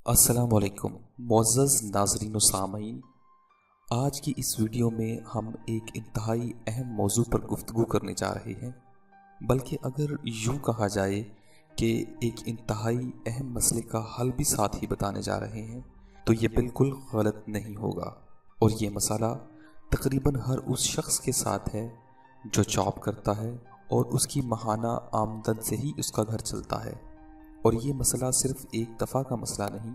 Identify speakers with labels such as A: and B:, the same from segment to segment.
A: अस्सलाम वालेकुम मुअज़्ज़ज़ नाज़रीन व सामीन। आज की इस वीडियो में हम एक इंतहाई अहम मौजू पर गुफ्तगू करने जा रहे हैं, बल्कि अगर यूँ कहा जाए कि एक इंतहाई अहम मसले का हल भी साथ ही बताने जा रहे हैं तो ये बिल्कुल गलत नहीं होगा। और ये मसला तकरीबन हर उस शख्स के साथ है जो जॉब करता है और उसकी माहाना आमदन से ही उसका घर चलता है। और ये मसला सिर्फ एक दफ़ा का मसला नहीं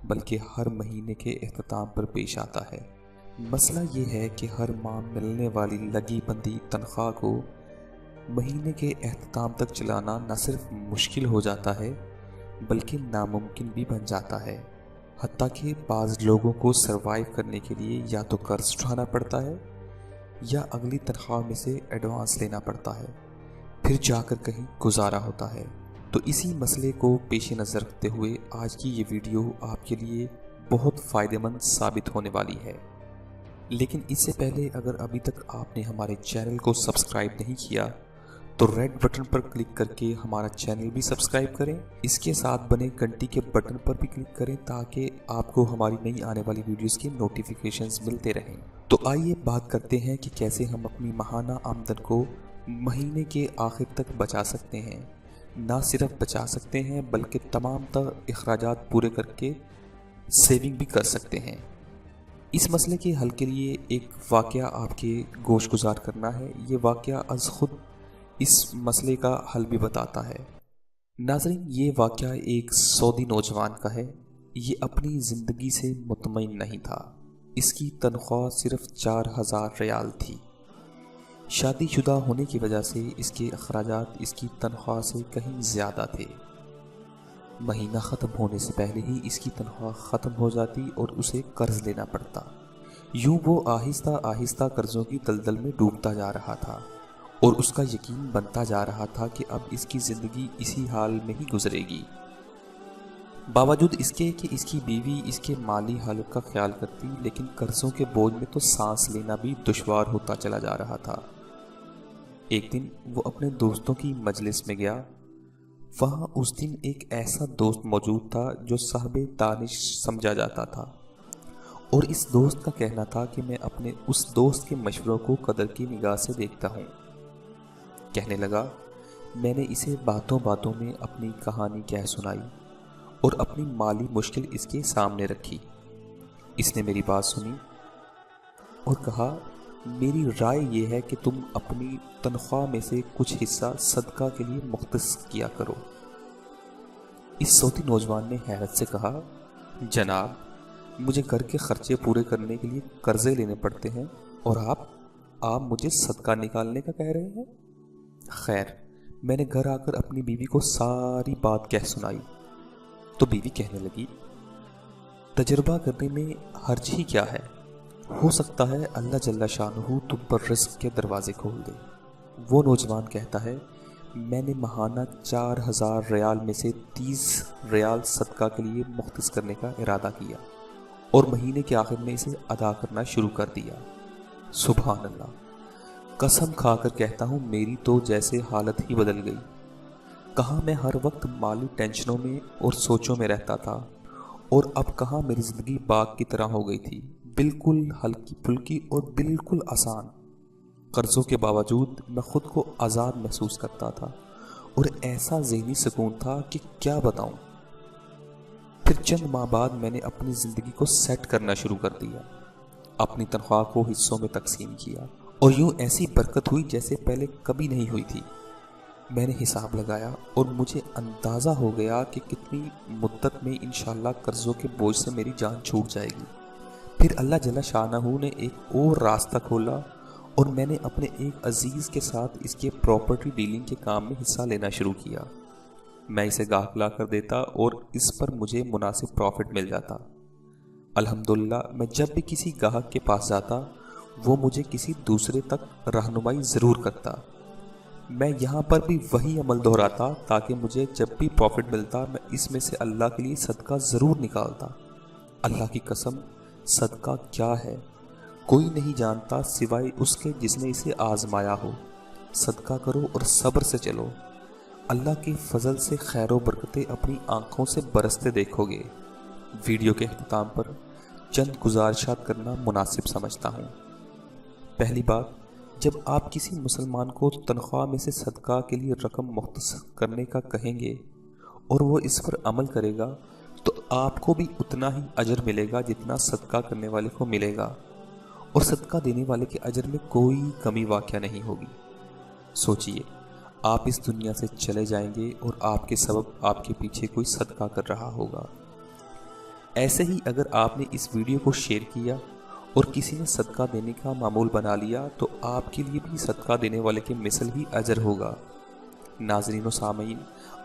A: बल्कि हर महीने के इख्तिताम पर पेश आता है। मसला ये है कि हर माह मिलने वाली लगी बंदी तनख्वाह को महीने के इख्तिताम तक चलाना न सिर्फ मुश्किल हो जाता है बल्कि नामुमकिन भी बन जाता है। हत्ता कि बाज़ लोगों को सरवाइव करने के लिए या तो कर्ज उठाना पड़ता है या अगली तनख्वाह में से एडवांस लेना पड़ता है, फिर जाकर कहीं गुजारा होता है। तो इसी मसले को पेश नज़र रखते हुए आज की ये वीडियो आपके लिए बहुत फ़ायदेमंद साबित होने वाली है। लेकिन इससे पहले अगर अभी तक आपने हमारे चैनल को सब्सक्राइब नहीं किया तो रेड बटन पर क्लिक करके हमारा चैनल भी सब्सक्राइब करें। इसके साथ बने घंटी के बटन पर भी क्लिक करें ताकि आपको हमारी नई आने वाली वीडियोस के नोटिफिकेशंस मिलते रहें। तो आइए बात करते हैं कि कैसे हम अपनी माहाना आमदन को महीने के आखिर तक बचा सकते हैं। ना सिर्फ बचा सकते हैं बल्कि तमाम तर अखराजात पूरे करके सेविंग भी कर सकते हैं। इस मसले के हल के लिए एक वाक़या आपके गोश गुजार करना है। ये वाक़या अज़ खुद इस मसले का हल भी बताता है। नाज़रीन, ये वाक़या एक सऊदी नौजवान का है। ये अपनी ज़िंदगी से मुतमईन नहीं था। इसकी तनख्वाह सिर्फ 4000 रियाल थी। शादीशुदा होने की वजह से इसके अखराजात इसकी तनख्वाह से कहीं ज़्यादा थे। महीना ख़त्म होने से पहले ही इसकी तनख्वाह ख़त्म हो जाती और उसे कर्ज लेना पड़ता। यूँ वो आहिस्ता आहिस्ता कर्ज़ों की दलदल में डूबता जा रहा था और उसका यकीन बनता जा रहा था कि अब इसकी ज़िंदगी इसी हाल में ही गुजरेगी। बावजूद इसके कि इसकी बीवी इसके माली हालत का ख्याल करती, लेकिन कर्ज़ों के बोझ में तो सांस लेना भी दुश्वार होता चला जा रहा था। एक दिन वो अपने दोस्तों की मजलिस में गया। वहाँ उस दिन एक ऐसा दोस्त मौजूद था जो साहिब दानिश समझा जाता था और इस दोस्त का कहना था कि मैं अपने उस दोस्त के मशवरों को कदर की निगाह से देखता हूँ। कहने लगा, मैंने इसे बातों बातों में अपनी कहानी कह सुनाई और अपनी माली मुश्किल इसके सामने रखी। इसने मेरी बात सुनी और कहा, मेरी राय ये है कि तुम अपनी तनख्वाह में से कुछ हिस्सा सदका के लिए मुख्तस किया करो। इस सऊदी नौजवान ने हैरत से कहा, जनाब, मुझे घर के खर्चे पूरे करने के लिए कर्जे लेने पड़ते हैं और आप मुझे सदका निकालने का कह रहे हैं। खैर, मैंने घर आकर अपनी बीवी को सारी बात कह सुनाई तो बीवी कहने लगी, तजुर्बा करने में हर्ज ही क्या है, हो सकता है अल्लाह जल्ला शानुहु तुम पर रिज़्क़ के दरवाजे खोल दे। वो नौजवान कहता है, मैंने माहाना 4000 रियाल में से 30 रियाल सदका के लिए मुख्तस करने का इरादा किया और महीने के आखिर में इसे अदा करना शुरू कर दिया। सुभान अल्लाह, कसम खाकर कहता हूँ मेरी तो जैसे हालत ही बदल गई। कहाँ मैं हर वक्त माली टेंशनों में और सोचों में रहता था और अब कहाँ मेरी ज़िंदगी बाग की तरह हो गई थी, बिल्कुल हल्की फुल्की और बिल्कुल आसान। कर्ज़ों के बावजूद मैं ख़ुद को आज़ाद महसूस करता था और ऐसा ज़हनी सुकून था कि क्या बताऊँ। फिर चंद माह बाद मैंने अपनी ज़िंदगी को सेट करना शुरू कर दिया, अपनी तनख्वाह को हिस्सों में तकसीम किया और यूँ ऐसी बरकत हुई जैसे पहले कभी नहीं हुई थी। मैंने हिसाब लगाया और मुझे अंदाज़ा हो गया कि कितनी मुद्दत में इंशाअल्लाह कर्ज़ों के बोझ से मेरी जान छूट जाएगी। फिर अल्लाह जल्ला शानुहु ने एक और रास्ता खोला और मैंने अपने एक अजीज़ के साथ इसके प्रॉपर्टी डीलिंग के काम में हिस्सा लेना शुरू किया। मैं इसे गाहक ला कर देता और इस पर मुझे मुनासिब प्रॉफिट मिल जाता। अल्हम्दुलिल्लाह, मैं जब भी किसी गाहक के पास जाता वो मुझे किसी दूसरे तक रहनुमाई ज़रूर करता। मैं यहाँ पर भी वही अमल दोहराता ताकि मुझे जब भी प्रॉफिट मिलता मैं इसमें से अल्लाह के लिए सदका ज़रूर निकालता। अल्लाह की कसम, सदका क्या है कोई नहीं जानता सिवाय उसके जिसने इसे आजमाया हो। सदका करो और सब्र से चलो, अल्लाह के फजल से खैर व बरकतें अपनी आंखों से बरसते देखोगे। वीडियो के अख्ताम पर चंद गुजारिशात करना मुनासिब समझता हूँ। पहली बात, जब आप किसी मुसलमान को तनख्वाह में से सदका के लिए रकम मुख्तस करने का कहेंगे और वो इस पर अमल करेगा तो आपको भी उतना ही अजर मिलेगा जितना सदका करने वाले को मिलेगा, और सदका देने वाले के अजर में कोई कमी वाक़या नहीं होगी। सोचिए, आप इस दुनिया से चले जाएंगे और आपके सबब आपके पीछे कोई सदका कर रहा होगा। ऐसे ही अगर आपने इस वीडियो को शेयर किया और किसी ने सदका देने का मामूल बना लिया तो आपके लिए भी सदका देने वाले के मिसल ही अजर होगा। नाज़रीन व सामीन,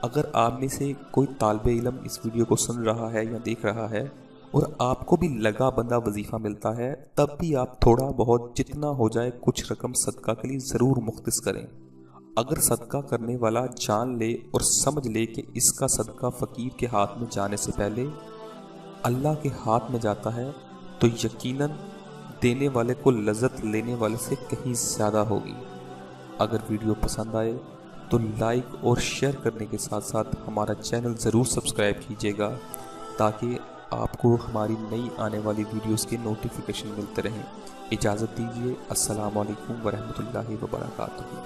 A: अगर आप में से कोई तालिबे इल्म इस वीडियो को सुन रहा है या देख रहा है और आपको भी लगा बंदा वजीफ़ा मिलता है, तब भी आप थोड़ा बहुत जितना हो जाए कुछ रकम सदका के लिए ज़रूर मुख्तस करें। अगर सदका करने वाला जान ले और समझ ले कि इसका सदका फ़कीर के हाथ में जाने से पहले अल्लाह के हाथ में जाता है, तो यकीनन देने वाले को लज़्ज़त लेने वाले से कहीं ज़्यादा होगी। अगर वीडियो पसंद आए तो लाइक और शेयर करने के साथ साथ हमारा चैनल ज़रूर सब्सक्राइब कीजिएगा, ताकि आपको हमारी नई आने वाली वीडियोस के नोटिफिकेशन मिलते रहें। इजाज़त दीजिए। अस्सलामु अलैकुम वरहमतुल्लाहि वबरकातुहू।